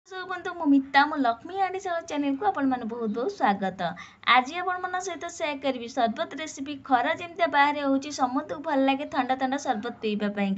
सब बंधु मो मिता मो लक्ष्मी आंटीशाला चैनल को आपण मैंने बहुत बहुत स्वागत। आज आपण सहित सेयार करी सरबत रेसिपी खरा जमी बाहर हो समस्त को भल लगे ठंडा ठंडा सरबत पीवाई।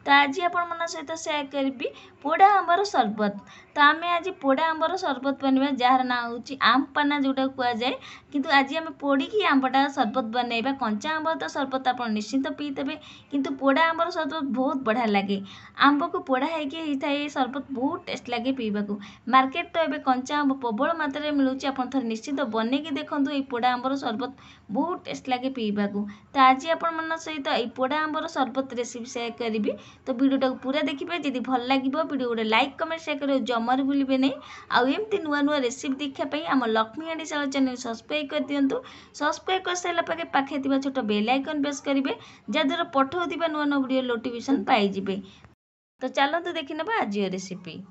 तो आज आपण सहित सेयार करी पोड़ा आंबर सरबत। तो आम आज पोड़ा आंबर सरबत बनवा जार ना हूँ आम पाना जोटा कहुए किंतु आज आम पोड़ी आंबटा सरबत बनवा। कंचा आंब तो सरबत आप निश्चिंत पीदेवे किंतु पोड़ा आंबर सरबत बहुत बढ़िया लगे। आंब को पोड़ा होता सरबत बहुत टेस्ट लगे पीवा। मार्केट तो ये कंचा आंब प्रबल मात्रा मिलूँ आप निश्चित बनईकि देखूँ ये पोड़ा आंबर सरबत बहुत टेस्ट लगे पीवा। तो आज आपण सहित ये पोड़ा आंबर सरबत रेसिपी सेयार करी। तो वीडियो पूरा देखिए जदि भल लगे वीडियो गोटे लाइक कमेंट सेयार कर जमार भूलें नहीं। आउ एमती नुआ नुआ रेसिपी देखापी आम लक्ष्मी आंटीशाला चैनल सब्सक्राइब कर दिंतु। सब्सक्राइब कर सारा पाखे छोट बेल आइकन प्रेस करेंगे जहाँद्वारा पठाऊा नुआ नुआ वीडियो नोटिफिकेशन पाइबे। तो चलते देखी ना आज रेसिपी।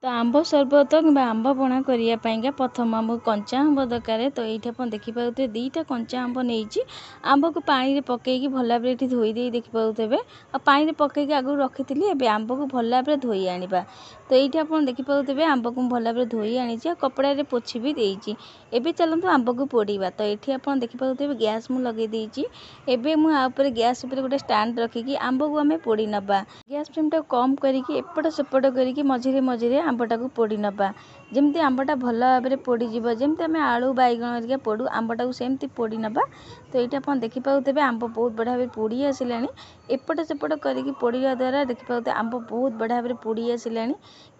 तो आंब सरबत कि आंब पणा करने प्रथम आंब कंचा आंब दरकार। तो ये देखिपे दुईटा कंचा आंब नहीं आंब को पानी में पकईकि भल भाव ये धोईदे देखिपे आ पानी में पकईकि आगु रखी थी आंब को भल भाव धोई आनिबा। तो ये देखिपे आंब को भल भाव धोई आनी कपड़ा पोछि भी देती। एबे चलतु आंब को पोड़ा। तो ये देखिपे गैस मु लगे देती। एबे मुझे गैस गोटे स्टाण्ड रखिकी आंब को आम पोड़ी नवा। गैस फ्लेम टा कम करके एपट सेपट करके मझिरे मझिरे आंबटा को पोड़ी नवा जमती आंबटा भल भाव में पोड़ीज जमती आम आलू बैगण पोड़ू आंबटा को सेमती पोड़ी नवा। तो ये देखिपे आंब बहुत बढ़िया भाव पोड़ी आसला एपट सेपट करके पोड़ा द्वारा देखिपे आंब बहुत बढ़िया भाव पोड़ी आसला।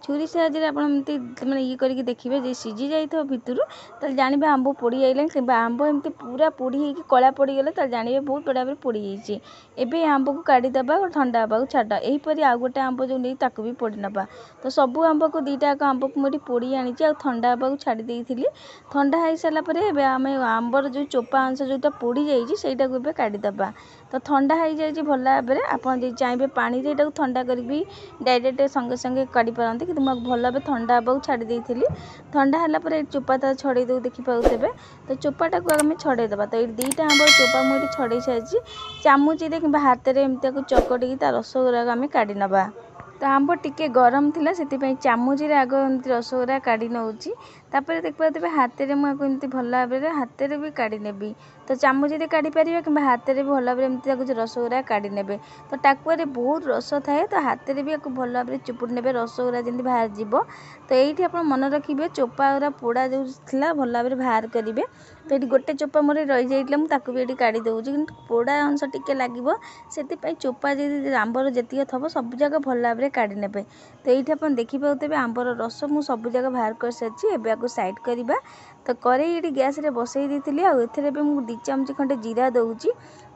छुरी साहाଯ୍ୟରେ ଆପଣ ଏମିତି ମାନେ ଇଏ କରିକି ଦେଖିବେ ଯେ ସିଝି ଯାଇଥିବ ଭିତରୁ ତାହେଲେ ଜାଣିବେ ଆମ୍ବ ପୋଡ଼ି ଆଇଲାଣି। କିମ୍ବା ଆମ୍ବ ଏମିତି ପୁରା ପୋଡ଼ି ହେଇକି କଳା ପଡ଼ିଗଲେ ତାହେଲେ ଜାଣିବେ ବହୁତ ବଢ଼ିଆ ଭାବରେ ପୋଡ଼ି ଯାଇଛି। ଏବେ ଆମ୍ବକୁ କାଢ଼ିଦେବା ଥଣ୍ଡା ହେବାକୁ ଛାଡ଼। ଏହିପରି ଆଉ ଗୋଟେ ଆମ୍ବ ଯେଉଁ ନେଇ ତାକୁ ବି ପୋଡ଼ି ନେବା। ତ ସବୁ ଆମ୍ବକୁ ଦୁଇଟା ଯାକ ଆମ୍ବକୁ ମୁଁ ଏଠି ପୋଡ଼ି ଆଣିଛି ଆଉ ଥଣ୍ଡା ହେବାକୁ ଛାଡ଼ି ଦେଇଥିଲି। ଥଣ୍ଡା ହେଇସାରିଲା ପରେ ଏବେ ଆମେ ଆମ୍ବର ଯେଉଁ ଚୋପା ଅଂଶ ଯେଉଁଟା ପୋଡ଼ି ଯାଇଛି ସେଇଟାକୁ ଏବେ କାଢ଼ିଦେବା। ତ ଥଣ୍ଡା ହେଇଯାଇଛି ଭଲ ଭାବରେ ଆପଣ ଯଦି ଚାହିଁବେ ପାଣିରେ ଏଟାକୁ ଥଣ୍ଡା କରିକି ଡାଇରେକ୍ଟ ସଙ୍ଗେ ସଙ୍ଗେ କାଢ଼ି ପାରନ୍ତି କିନ୍ତୁ ମୁଁ ଭଲ ଭାବେ ଥଣ୍ଡା ହେବାକୁ ଛାଡ଼ି ଦେଇଥିଲି। ଥଣ୍ଡା ହେଲା ପରେ ଚୋପା ତା ଛଡ଼େଇ ଦେଉ ଦେଖିପାରୁଥିବେ। ତ ଚୋପାଟାକୁ ଆମେ ଛଡ଼େଇଦେବା। ତ ଏଇଠି ଦୁଇଟା ଆମ୍ବର ଚୋପା ମୁଁ ଏଠି ଛଡ଼େଇ ସାରିଛି। ଚାମୁଚିରେ କିମ୍ବା ହାତରେ ଏମିତିକୁ ଚକଟିକି ତା ରସ ଗୁଡ଼ାକ ଆମେ କାଢ଼ି ନେବା। तो आंब टिके गरम थिला सेतिपई चामुचीरे आग एमती रसगुरा काढ़ी नौची। तापर देखिपे हाथ में मुझे एमती भल भाव हाथ में भी काढ़ी नेबी। तो चामुचीरे काढ़ी पारे कि हाथ में भी भल भाव एमती रसगुरा काढ़ी नेबे। तो टाकुआरे बहुत रस थाए तो हाथ में भी भल भाव चिपुड़ी नेबे रसगुरा जमी बाहर जीव। तो ये आप मन रखिए चोपा गुरा पोड़ा जो था भल भाव बाहर करेंगे। तो ये गोटे चोपा मोर रही जाइए मुझे भी ये काढ़ी दूसरी कि पोड़ा अंश टिके लगे से चोपा जी आंबर जी थब सब जगह भल भाव काढ़ी नेबे। तो ये आप देखिपे आंबर रस मु सब जगह बाहर कर सारी एवं साइड करवा। तो कड़े ये गैस रे बसई देती आउ ए 2 चामच खंडे जीरा दूची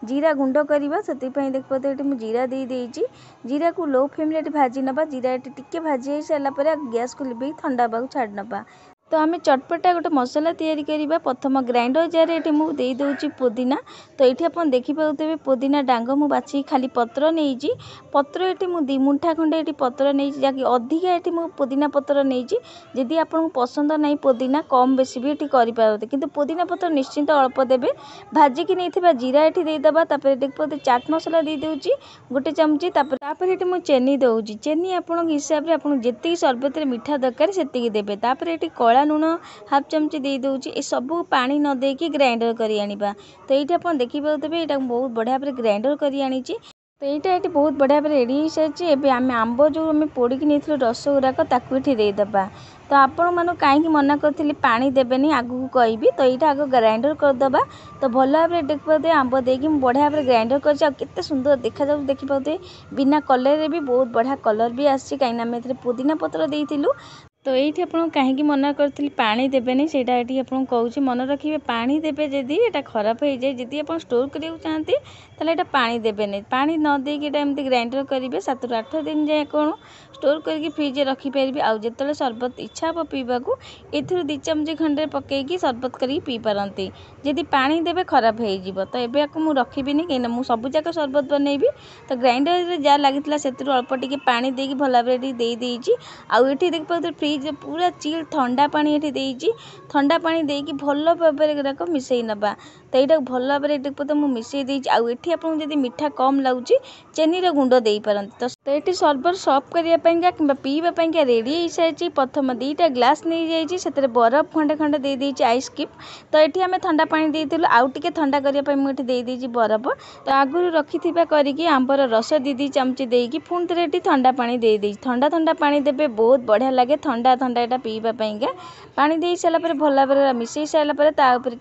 जीरा गुंड करवा से देखिए ये मुझे जीरा दे देती। जीरा को लो फ्लेम रे भाजी नवा। जीरा ये टिके भाजी हो सारापर गैस को लिभे ठंडा होगा छाड़ नवा। तो आम चटपटा गोटे मसला तैयारी करवा। प्रथम ग्राइंडर जार ये मुझे देदे पुदीना। तो ये आप देखिपे पुदीना डांग मु बाछी खाली पत्र नहीं पत्र ये मुझे 2 मुठा खंडे ये पत्र नहीं जहाँकि अधिका ये मुझे पुदीना पत्र नहीं। जदि आपको पसंद नहीं पुदीना कम बेसी भी ये करेंगे किंतु पुदीना पत्र निश्चिंत अल्प देवे। भाजिकी नहीं जीरा ये देदेबा। देखिए चाट मसला दे दूची गोटे चामची। तापर ये मुझे चेनी दूची चेनी आप हिसाब से आप जी सरबत मीठा दरकार से देवे। तापर ये कला लुण हाफ चामची दे दूची ये सब पानी न देकी ग्राइंडर करी आनिबा। तो ये आप देखिपे ये बहुत बढ़िया भाव ग्राइंडर करी आनी। तो यहाँ ये बहुत बढ़िया भाव रेडी हो सारी। एवं आम आंब जो आम पोड़ी नहीं रस गुराक देदेबा। तो आपण मानु कहीं मना करी पानी देवेनि आगू कहबी। तो यहाँ आग ग्राइंडर करदे। तो भल भाव देखिए आंब देकी बढ़िया भाव ग्राइंडर करते सुंदर देखा देखिपे बिना कलर भी बहुत बढ़िया कलर भी आसी कहीं पुदीना पत्र देलु। तो ये आप कहीं मना करी पानी देवेनि से कहूँ मन रखिए पानी देवे जदि ये खराब हो जाए। जदि आप स्टोर करने चाहती ताले ये पानी देवेनि पानी न देकी एमती ग्राइंडर करेंगे 7 ରୁ 8 दिन जाए कौन स्टोर करके फ्रिज रखिपारे। आउ जो सरबत इच्छा हे पीवा ए 2 चामच खंडे पकईकि सरबत करके पी पारती। जदि पानी देवे खराब हो तो ये मुझे रखिबिनी कहीं मुझे सब जाक सरबत बनईबी। तो ग्राइंडर जहाँ लगी से अल्प टिके पानी देकी भल भाव देदी। आउ ये देखिए फ्रिज पूरा चिल ठंडा पानी ये देती। ठंडा पानी देकी भल भाव मिसई नवा। तो यहाँ भल भाव में मुझे मिसई देती आउ एठी आपको जब मीठा कम लगुच चेनी गुंड दे पारती। तो ये सर्वर सर्व करने कि पीवाई रेडी हो सारी प्रथम 2टा ग्लास नहीं जाइए से बरफ खंडे खंडे दे देती आइस क्यूब। तो ये आम ठंडा पानी देलु आउ टे ठंडा करने मुझे देदी बरफ। तो आगुरी रखी करके आंबर रस 2 चामच देकी पुणी थे ठंडा पानी दे दी ठंडा ठंडा पानी देवे बहुत बढ़िया लगे ठंडा ठंडा यहाँ पीवाई पानी दे सारापर भल भाव मिसई सारापर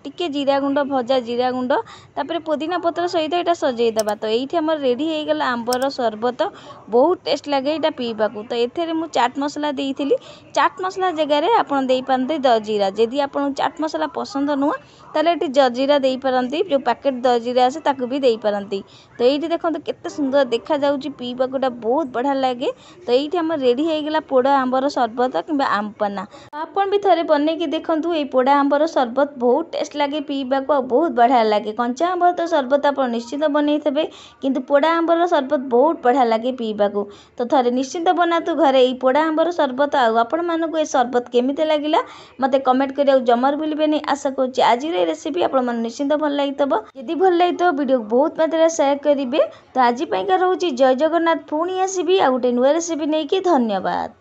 टिके जीरा गुंड भजा जीरा गुंड तापर पुदीना पत्र सहित यहाँ सजेदेवा। तो ये आम रेडी हो गला आंबर सरबत बहुत टेस्ट लगे यहाँ पीवा। तो ये मुझे चाट मसला देती चाट मसला जगह आपड़ दे पारते दजीरा जदि आपको चाट मसला पसंद नुह ताले ये जजीरा दे पारती जो पैकेट दजीरा आसे ताकू भी दे पारती। तो ये देखो केते सुंदर देखा जाउची पीवाकूटा बहुत बढ़िया लगे। तो ये आम रेडी हो गला पोड़ा आंबर सरबत कि आमपना। आपन भी थे बनईकि देखूँ ये पोड़ा आंबर सरबत बहुत टेस्ट लगे पीवा को बहुत बढ़िया लगे। कंचा आंबर तो सरबत आप निश्चित बनई थे किंतु पोड़ा आंबर सरबत बहुत बढ़िया लगे पीवा को। तो थे निश्चित बनातु घरे ये पोड़ा आंबर सरबत आपण मानक ये सरबत केमिति लगिला मते कमेंट करिया जमार भूलिबेनी। आशा करुच्ची आज रेसिपी आपण निश्चित भल लगी जदि भल लगी वीडियो बहुत मात्रा शेयर करेंगे। तो आज रोचे जय जगन्नाथ पुणी आसबि आ गोटे नुआ रेसिपी नहीं कि धन्यवाद।